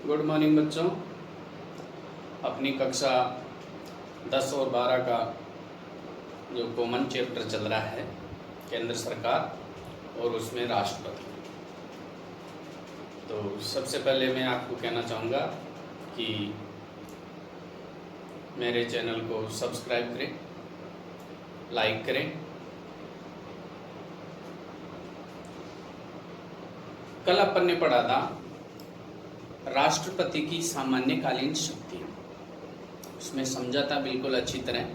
Good morning बच्चों। अपनी कक्षा 10 और 12 का जो कॉमन चैप्टर चल रहा है केंद्र सरकार और उसमें राष्ट्रपति। तो सबसे पहले मैं आपको कहना चाहूँगा कि मेरे चैनल को सब्सक्राइब करें, लाइक करें। कल अपन ने पढ़ा था राष्ट्रपति की सामान्यकालीन शक्तियाँ, उसमें समझा था बिल्कुल अच्छी तरह।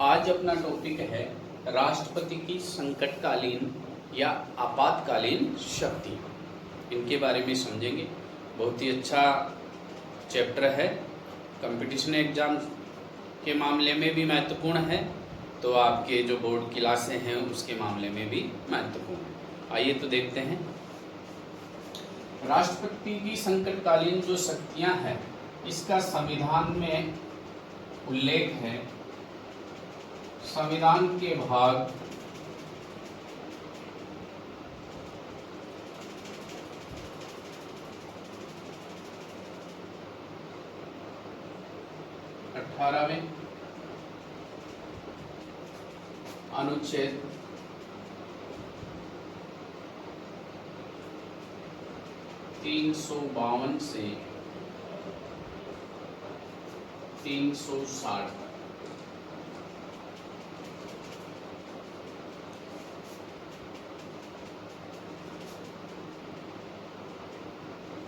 आज अपना टॉपिक है राष्ट्रपति की संकटकालीन या आपातकालीन शक्तियाँ। इनके बारे में समझेंगे। बहुत ही अच्छा चैप्टर है, कंपटीशन एग्जाम के मामले में भी महत्वपूर्ण है, तो आपके जो बोर्ड क्लासें हैं उसके मामले में भी महत्वपूर्ण है। आइए तो देखते हैं राष्ट्रपति की संकटकालीन जो शक्तियां हैं, इसका संविधान में उल्लेख है। संविधान के भाग 18वें अनुच्छेद 352 से 360 तक।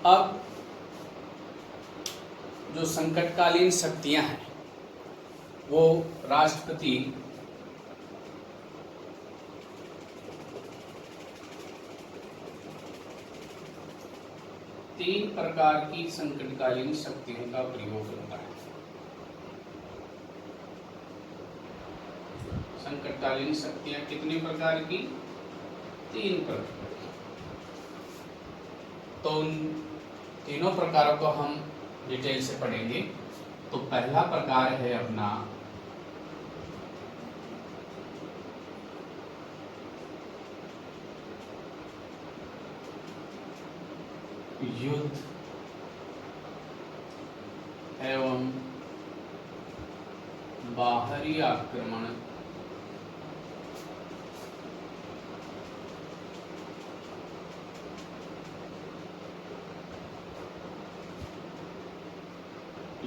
अब जो संकटकालीन शक्तियां हैं वो राष्ट्रपति तीन प्रकार की संकटकालीन शक्तियों का प्रयोग करता है। संकटकालीन शक्तियां कितने प्रकार की? तीन प्रकार की। तो उन तीनों प्रकारों को हम डिटेल से पढ़ेंगे। तो पहला प्रकार है अपना युद्ध एवं बाहरी आक्रमण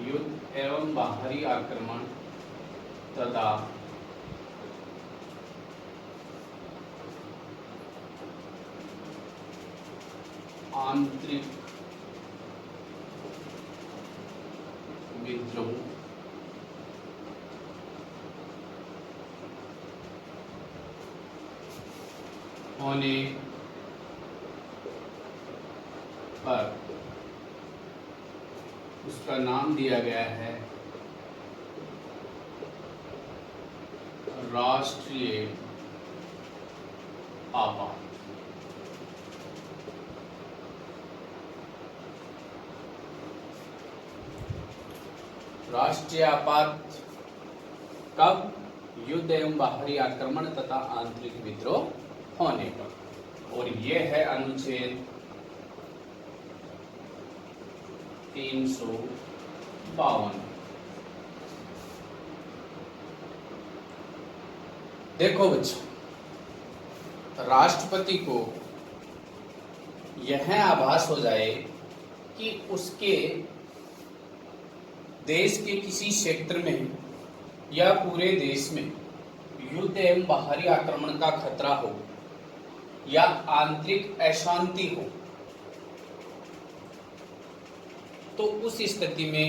युद्ध एवं बाहरी आक्रमण तथा आंतरिक विद्रोह होने पर उसका नाम दिया गया है राष्ट्रीय आपात। राष्ट्रीय आपात कब? युद्ध एवं बाहरी आक्रमण तथा आंतरिक विद्रोह होने पर। और यह है अनुच्छेद 352। देखो बच्चों, राष्ट्रपति को यह आभास हो जाए कि उसके देश के किसी क्षेत्र में या पूरे देश में युद्ध एवं बाहरी आक्रमण का खतरा हो या आंतरिक अशांति हो, तो उस स्थिति में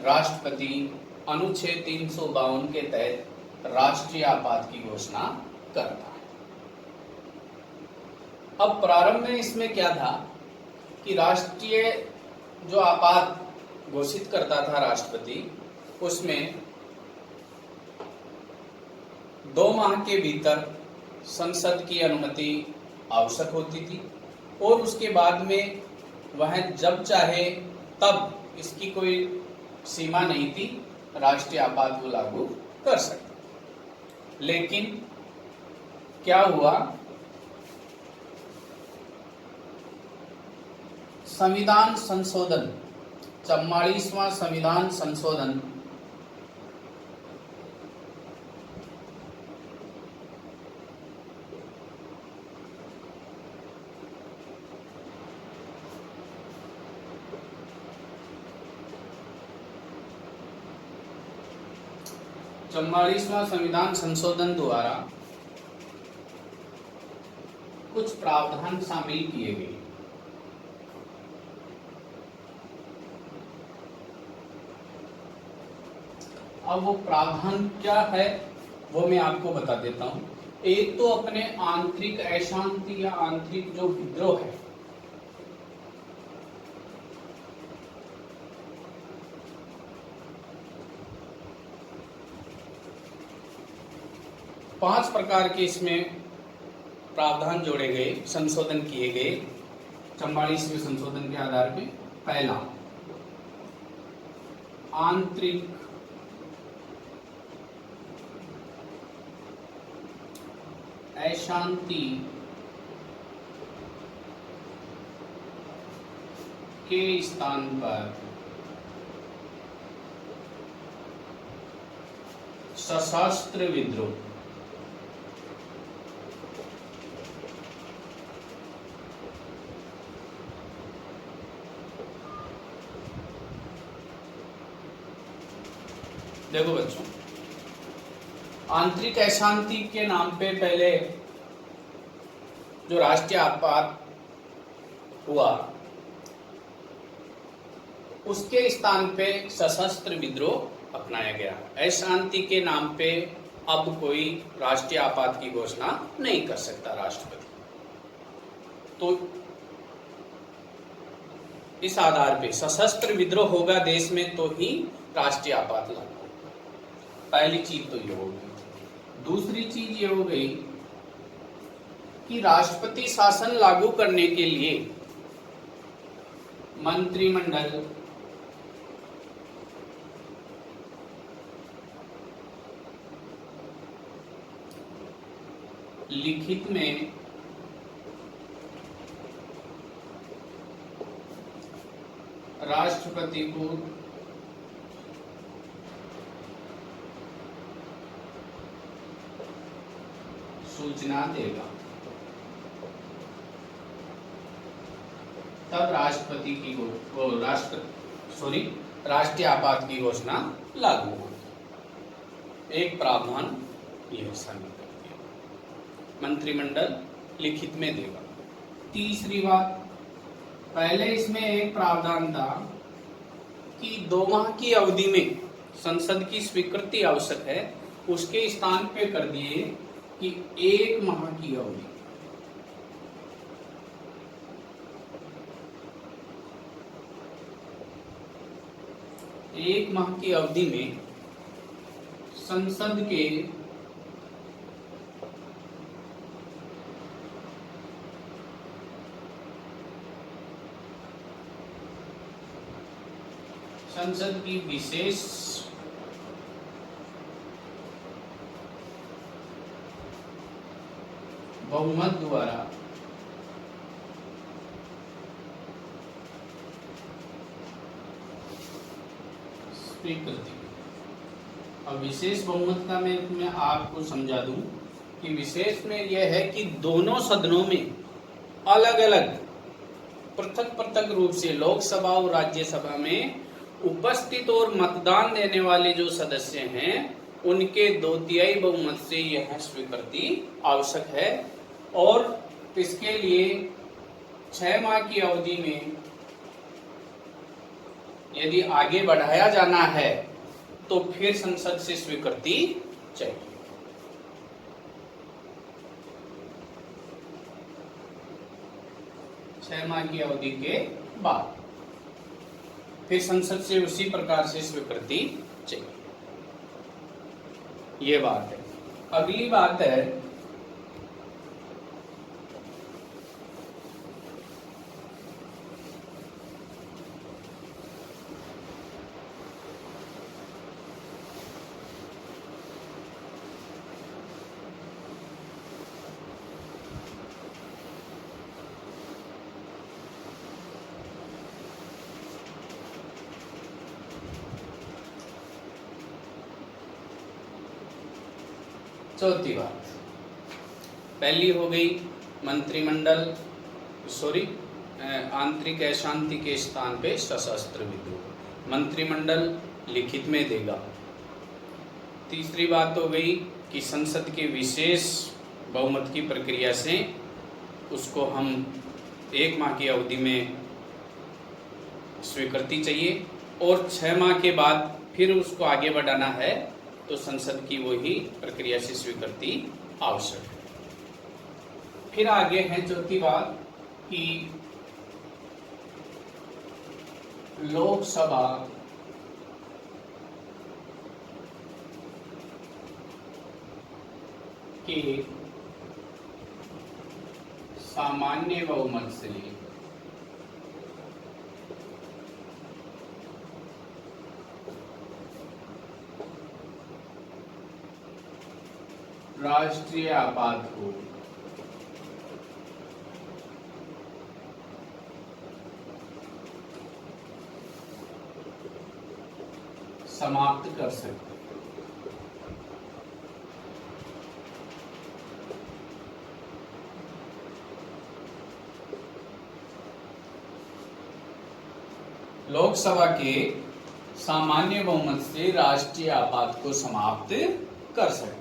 राष्ट्रपति अनुच्छेद 352 के तहत राष्ट्रीय आपात की घोषणा करता है। अब प्रारंभ में इसमें क्या था कि राष्ट्रीय जो आपात घोषित करता था राष्ट्रपति, उसमें 2 माह के भीतर संसद की अनुमति आवश्यक होती थी और उसके बाद में वह जब चाहे तब, इसकी कोई सीमा नहीं थी, राष्ट्रीय आपात को लागू कर सकते। लेकिन क्या हुआ, संविधान संशोधन 44वां संविधान संशोधन संविधान संशोधन द्वारा कुछ प्रावधान शामिल किए गए। अब वो प्रावधान क्या है वो मैं आपको बता देता हूं। एक तो अपने आंतरिक अशांति या आंतरिक जो विद्रोह है, पांच प्रकार के इसमें प्रावधान जोड़े गए, संशोधन किए गए 44वें संशोधन के आधार पे। पहला, आंतरिक अशांति के स्थान पर सशस्त्र विद्रोह। देखो बच्चों, आंतरिक अशांति के नाम पे पहले जो राष्ट्रीय आपात हुआ उसके स्थान पे सशस्त्र विद्रोह अपनाया गया। अशांति के नाम पे अब कोई राष्ट्रीय आपात की घोषणा नहीं कर सकता राष्ट्रपति। तो इस आधार पे सशस्त्र विद्रोह होगा देश में तो ही राष्ट्रीय आपात लागू। पहली चीज तो ये हो गई। दूसरी चीज ये हो गई कि राष्ट्रपति शासन लागू करने के लिए मंत्रिमंडल लिखित में राष्ट्रपति को सूचना देगा, तब राष्ट्रपति की राष्ट्रीय आपात की घोषणा लागू होगी। एक प्रावधान यह शामिल कर दिया, मंत्रिमंडल लिखित में देगा। तीसरी बात, पहले इसमें एक प्रावधान था कि 2 माह की अवधि में संसद की स्वीकृति आवश्यक है, उसके स्थान पे कर दिए कि 1 माह की अवधि। एक माह की अवधि में संसद के संसद की विशेष बहुमत द्वारा स्वीकृति। अब विशेष बहुमत का मैं आपको समझा दूं कि विशेष में यह है कि दोनों सदनों में अलग अलग पृथक पृथक रूप से लोकसभा और राज्यसभा में उपस्थित और मतदान देने वाले जो सदस्य हैं उनके 2/3 बहुमत से यह स्वीकृति आवश्यक है। और इसके लिए 6 माह की अवधि में यदि आगे बढ़ाया जाना है तो फिर संसद से स्वीकृति चाहिए। छह माह की अवधि के बाद फिर संसद से उसी प्रकार से स्वीकृति चाहिए। ये बात है। अगली बात है चौथी बात, पहली हो गई मंत्रिमंडल आंतरिक अशांति के स्थान पे सशस्त्र विद्रोह, मंत्रिमंडल लिखित में देगा। तीसरी बात हो गई कि संसद के विशेष बहुमत की प्रक्रिया से उसको हम 1 माह की अवधि में स्वीकृति चाहिए और 6 माह के बाद फिर उसको आगे बढ़ाना है तो संसद की वही प्रक्रिया से स्वीकृति आवश्यक है। फिर आगे है चौथी बात कि लोकसभा के सामान्य बहुमत से राष्ट्रीय आपात को समाप्त कर सकते हैं। लोकसभा के सामान्य बहुमत से राष्ट्रीय आपात को समाप्त कर सकते हैं।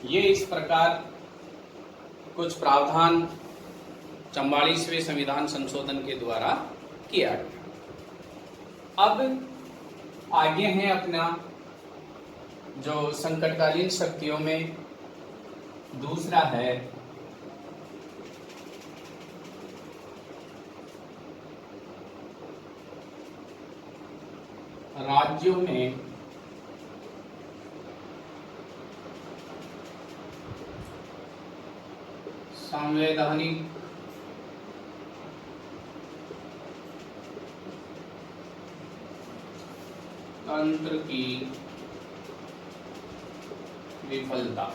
ये इस प्रकार कुछ प्रावधान 44वें संविधान संशोधन के द्वारा किया गया। अब आगे है अपना जो संकटकालीन शक्तियों में दूसरा है राज्यों में संवैधानिक तंत्र की विफलता।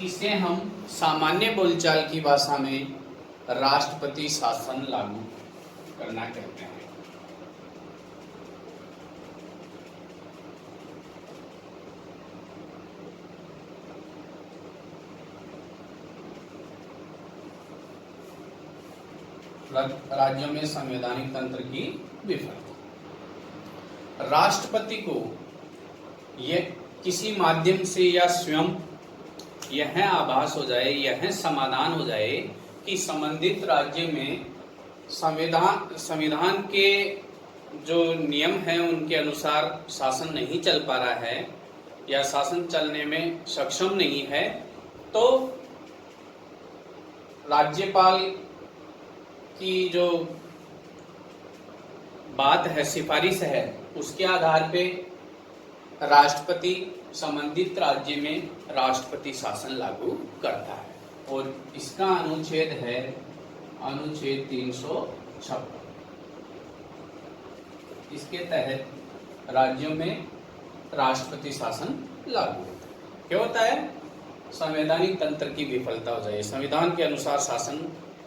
इसे हम सामान्य बोलचाल की भाषा में राष्ट्रपति शासन लागू करना कहते हैं। राज्यों में संवैधानिक तंत्र की विफलता। राष्ट्रपति को यह किसी माध्यम से या स्वयं यह आभास हो जाए, यह समाधान हो जाए कि संबंधित राज्य में संविधान के जो नियम हैं उनके अनुसार शासन नहीं चल पा रहा है या शासन चलने में सक्षम नहीं है, तो राज्यपाल की जो बात है, सिफारिश है, उसके आधार पे राष्ट्रपति संबंधित राज्य में राष्ट्रपति शासन लागू करता है और इसका अनुच्छेद है अनुच्छेद 356। इसके तहत राज्यों में राष्ट्रपति शासन लागू होता है। क्या होता है? संवैधानिक तंत्र की विफलता हो जाए, संविधान के अनुसार शासन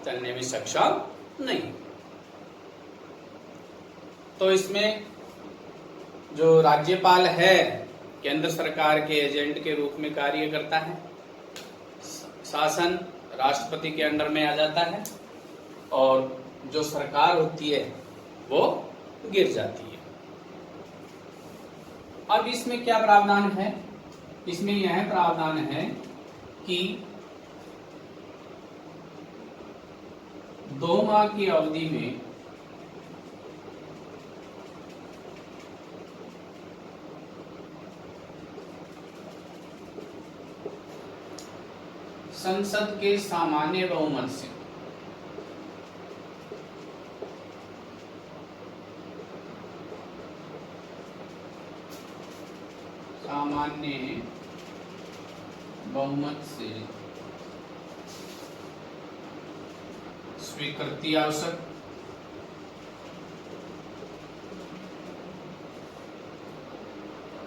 चलने में सक्षम नहीं, तो इसमें जो राज्यपाल है केंद्र सरकार के एजेंट के रूप में कार्य करता है, शासन राष्ट्रपति के अंडर में आ जाता है और जो सरकार होती है वो गिर जाती है। अब इसमें क्या प्रावधान है? इसमें यह प्रावधान है कि 2 माह की अवधि में संसद के सामान्य बहुमत से स्वीकृति आवश्यक।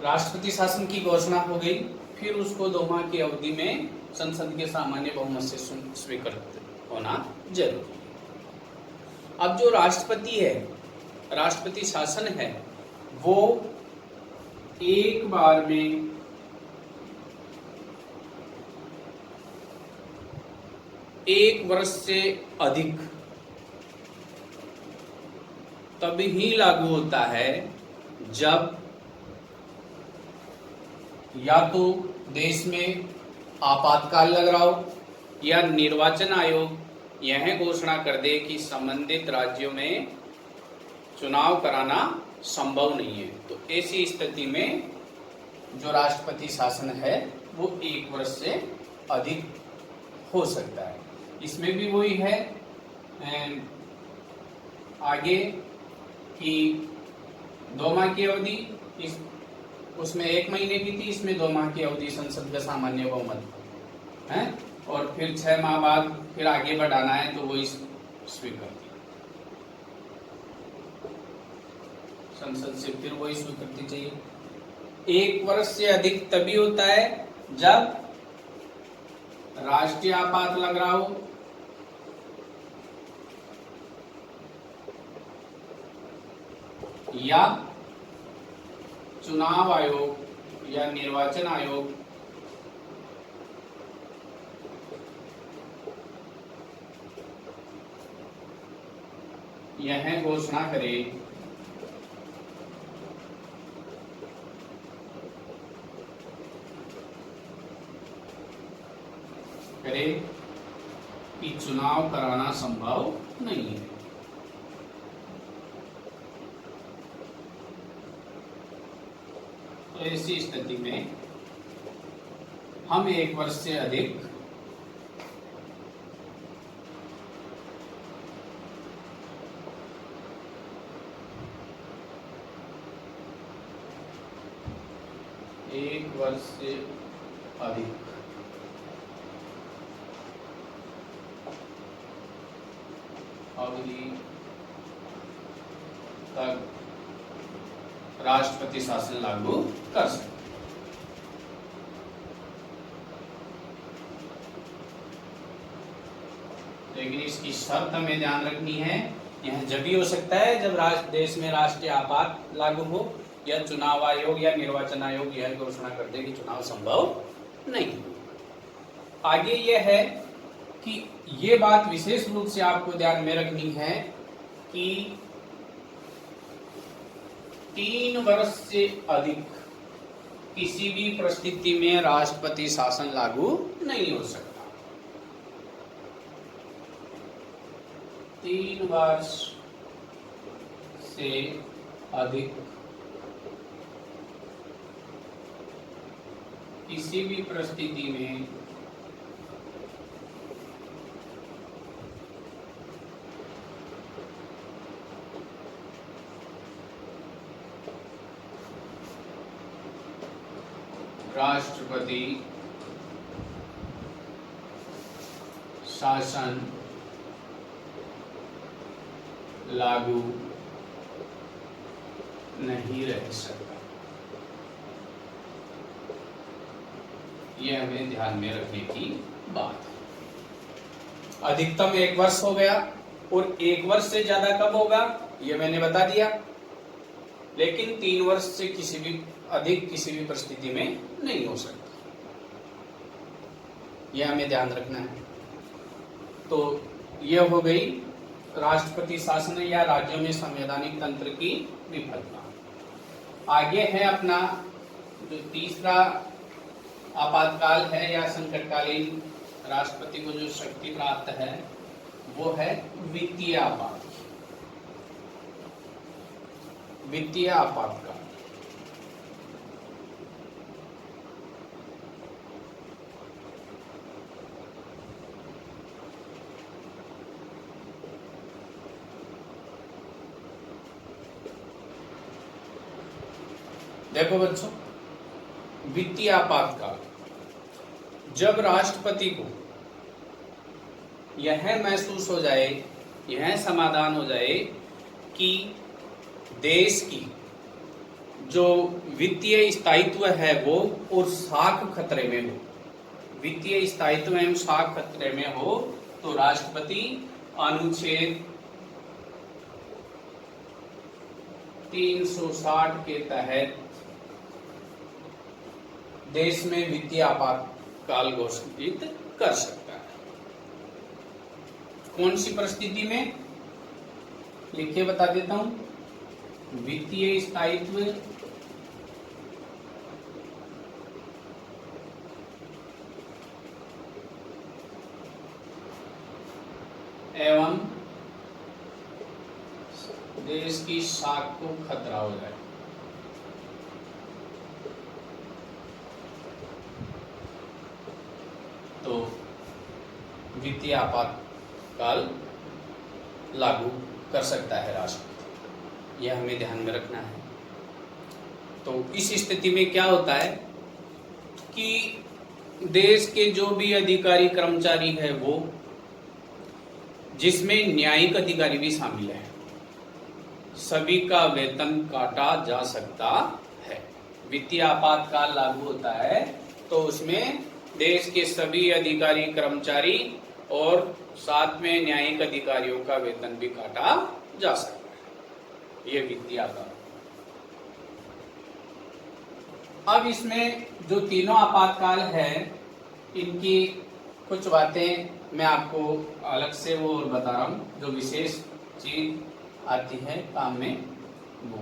राष्ट्रपति शासन की घोषणा हो गई, फिर उसको 2 माह की अवधि में संसद के सामान्य बहुमत से स्वीकृत होना जरूरी है। अब जो राष्ट्रपति है, राष्ट्रपति शासन है वो एक बार में एक वर्ष से अधिक तभी ही लागू होता है जब या तो देश में आपातकाल लग रहा हो या निर्वाचन आयोग यह घोषणा कर दे कि संबंधित राज्यों में चुनाव कराना संभव नहीं है। तो ऐसी स्थिति में जो राष्ट्रपति शासन है वो एक वर्ष से अधिक हो सकता है। इसमें भी वही है आगे कि 2 माह की अवधि, इस उसमें 1 महीने की थी, इसमें 2 माह की अवधि संसद का सामान्य बहुमत है, और फिर 6 माह बाद फिर आगे बढ़ाना है तो वही स्वीकृति संसद से फिर वही स्वीकृति चाहिए। 1 वर्ष से अधिक तभी होता है जब राष्ट्रीय आपात लग रहा हो या चुनाव आयोग या निर्वाचन आयोग यह घोषणा करे कि चुनाव कराना संभव नहीं है। तो ऐसी स्थिति में हम 1 वर्ष से अधिक अवधि तक राष्ट्रपति शासन लागू कर सकते। लेकिन इसकी शर्त हमें ध्यान रखनी है, यह जब भी हो सकता है जब देश में राष्ट्रीय आपात लागू हो या चुनाव आयोग या निर्वाचन आयोग यह घोषणा कर दे कि चुनाव संभव नहीं। आगे यह है कि ये बात विशेष रूप से आपको ध्यान में रखनी है कि 3 वर्ष से अधिक किसी भी परिस्थिति में राष्ट्रपति शासन लागू नहीं हो सकता। 3 वर्ष से अधिक किसी भी परिस्थिति में राष्ट्रपति शासन लागू नहीं रह सकता। यह हमें ध्यान में रखने की बात है। अधिकतम 1 वर्ष हो गया और 1 वर्ष से ज्यादा कब होगा यह मैंने बता दिया, लेकिन 3 वर्ष से किसी भी अधिक किसी भी परिस्थिति में नहीं हो सकता। यह हमें ध्यान रखना है। तो यह हो गई राष्ट्रपति शासन या राज्यों में संवैधानिक तंत्र की विफलता। आगे है अपना जो तीसरा आपातकाल है या संकटकालीन राष्ट्रपति को जो शक्ति प्राप्त है वो है वित्तीय आपात। वित्तीय आपातकाल देखो बच्चों, वित्तीय आपातकाल जब राष्ट्रपति को यह महसूस हो जाए, यह समाधान हो जाए कि देश की जो वित्तीय स्थायित्व है वो और साख खतरे में हो, वित्तीय स्थायित्व एवं साख खतरे में हो, तो राष्ट्रपति अनुच्छेद 360 के तहत देश में वित्तीय आपातकाल घोषित कर सकता है। कौन सी परिस्थिति में, लिखिए बता देता हूं। वित्तीय स्थायित्व एवं देश की साख को खतरा हो जाए। तो वित्तीय आपातकाल लागू कर सकता है राष्ट्रपति, यह हमें ध्यान में रखना है। तो इस स्थिति में क्या होता है कि देश के जो भी अधिकारी कर्मचारी है वो, जिसमें न्यायिक अधिकारी भी शामिल है, सभी का वेतन काटा जा सकता है। वित्तीय आपातकाल लागू होता है तो उसमें देश के सभी अधिकारी कर्मचारी और साथ में न्यायिक अधिकारियों का वेतन भी काटा जा सकता है। यह वित्तीय आपात। अब इसमें जो तीनों आपातकाल है, इनकी कुछ बातें मैं आपको अलग से वो बता रहा हूं, जो विशेष चीज आती है काम में। वो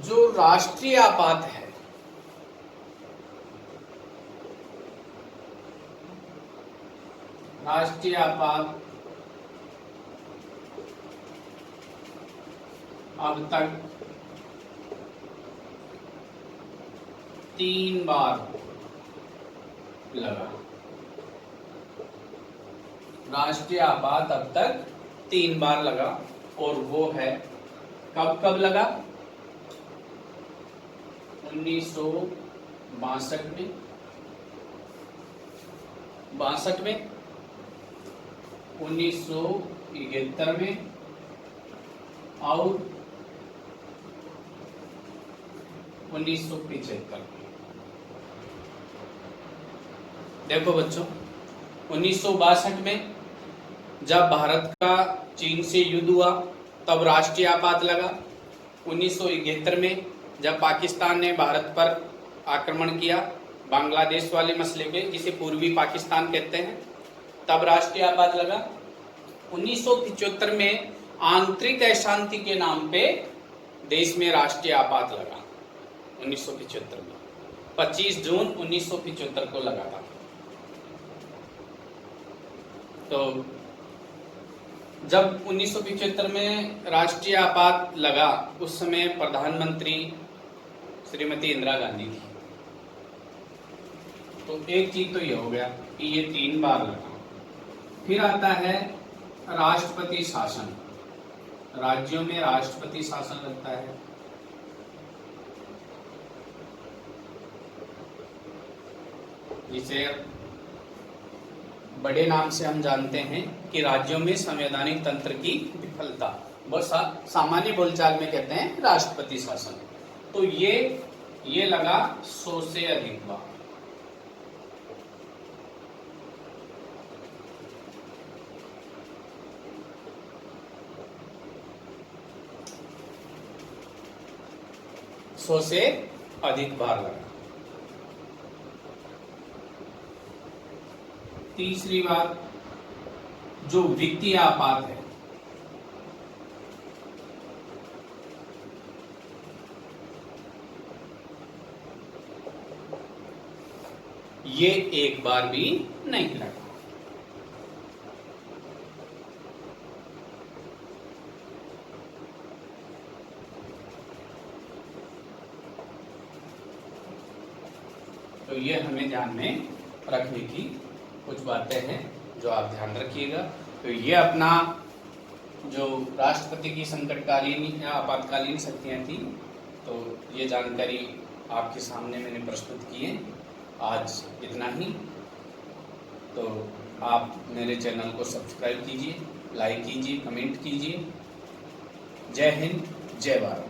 जो राष्ट्रीय आपात है, राष्ट्रीय आपात अब तक 3 बार लगा। राष्ट्रीय आपात अब तक 3 बार लगा, और वो है कब कब लगा? 1962 में, 1971 में और 1975 में। देखो बच्चों, 1962 में जब भारत का चीन से युद्ध हुआ तब राष्ट्रीय आपात लगा। 1971 में जब पाकिस्तान ने भारत पर आक्रमण किया बांग्लादेश वाले मसले पे, जिसे पूर्वी पाकिस्तान कहते हैं, तब राष्ट्रीय आपात लगा। 1975 में आंतरिक अशांति के नाम पे देश में राष्ट्रीय आपात लगा। 1975 में 25 जून 1975 को लगा था। तो जब 1975 में राष्ट्रीय आपात लगा, उस समय प्रधानमंत्री श्रीमती इंदिरा गांधी थी। तो एक चीज तो ये हो गया कि ये 3 बार लगा। फिर आता है राष्ट्रपति शासन। राज्यों में राष्ट्रपति शासन लगता है। जिसे बड़े नाम से हम जानते हैं कि राज्यों में संवैधानिक तंत्र की विफलता, बहुत सामान्य बोलचाल में कहते हैं राष्ट्रपति शासन। तो ये लगा 100 से अधिक बार। सौ से अधिक बार लगा। तीसरी बात, जो वित्तीय आपात है, ये एक बार भी नहीं लगा। तो ये हमें ध्यान में रखने की कुछ बातें हैं जो आप ध्यान रखिएगा। तो ये अपना जो राष्ट्रपति की संकटकालीन या आपातकालीन शक्तियाँ थी, तो ये जानकारी आपके सामने मैंने प्रस्तुत की है। आज इतना ही। तो आप मेरे चैनल को सब्सक्राइब कीजिए, लाइक कीजिए, कमेंट कीजिए। जय हिंद, जय भारत।